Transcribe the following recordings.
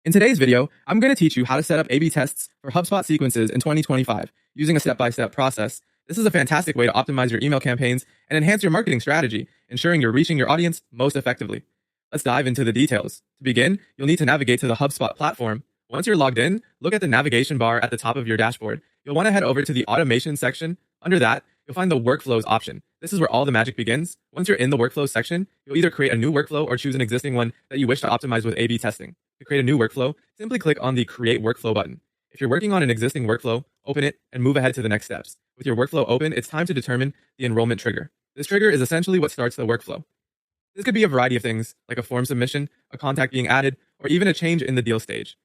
In today's video, I'm going to teach you how to set up A/B tests for HubSpot sequences in 2025 using a step-by-step process. This is a fantastic way to optimize your email campaigns and enhance your marketing strategy, ensuring you're reaching your audience most effectively. Let's dive into the details. To begin, you'll need to navigate to the HubSpot platform. Once you're logged in, look at the navigation bar at the top of your dashboard. You'll want to head over to the automation section. Under that, you'll find the workflows option. This is where all the magic begins. Once you're in the workflows section, you'll either create a new workflow or choose an existing one that you wish to optimize with A/B testing. To create a new workflow, simply click on the Create Workflow button. If you're working on an existing workflow, open it and move ahead to the next steps. With your workflow open, it's time to determine the enrollment trigger. This trigger is essentially what starts the workflow. This could be a variety of things, like a form submission, a contact being added, or even a change in the deal stage.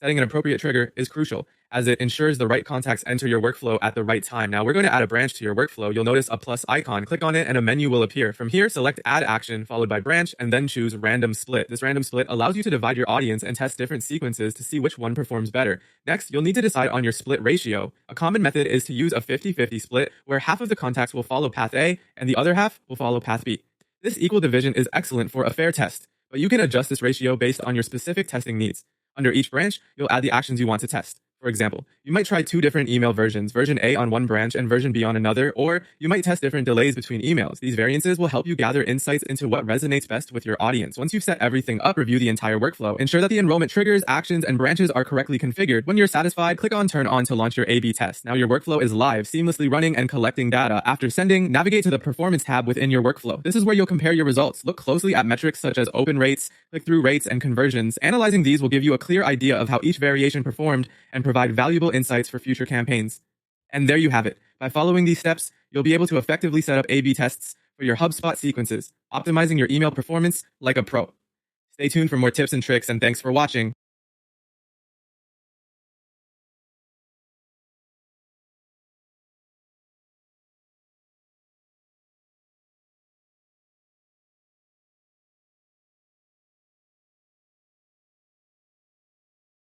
Setting an appropriate trigger is crucial, as it ensures the right contacts enter your workflow at the right time. Now, we're going to add a branch to your workflow. You'll notice a plus icon. Click on it and a menu will appear. From here, select Add Action, followed by Branch, and then choose Random Split. This random split allows you to divide your audience and test different sequences to see which one performs better. Next, you'll need to decide on your split ratio. A common method is to use a 50-50 split, where half of the contacts will follow path A and the other half will follow path B. This equal division is excellent for a fair test, but you can adjust this ratio based on your specific testing needs. Under each branch, you'll add the actions you want to test. For example, you might try two different email versions, version A on one branch and version B on another, or you might test different delays between emails. These variances will help you gather insights into what resonates best with your audience. Once you've set everything up, review the entire workflow. Ensure that the enrollment triggers, actions, and branches are correctly configured. When you're satisfied, click on Turn On to launch your A/B test. Now your workflow is live, seamlessly running and collecting data. After sending, navigate to the Performance tab within your workflow. This is where you'll compare your results. Look closely at metrics such as open rates, click-through rates, and conversions. Analyzing these will give you a clear idea of how each variation performed and provide valuable insights for future campaigns. And there you have it. By following these steps, you'll be able to effectively set up A/B tests for your HubSpot sequences, optimizing your email performance like a pro. Stay tuned for more tips and tricks, and thanks for watching.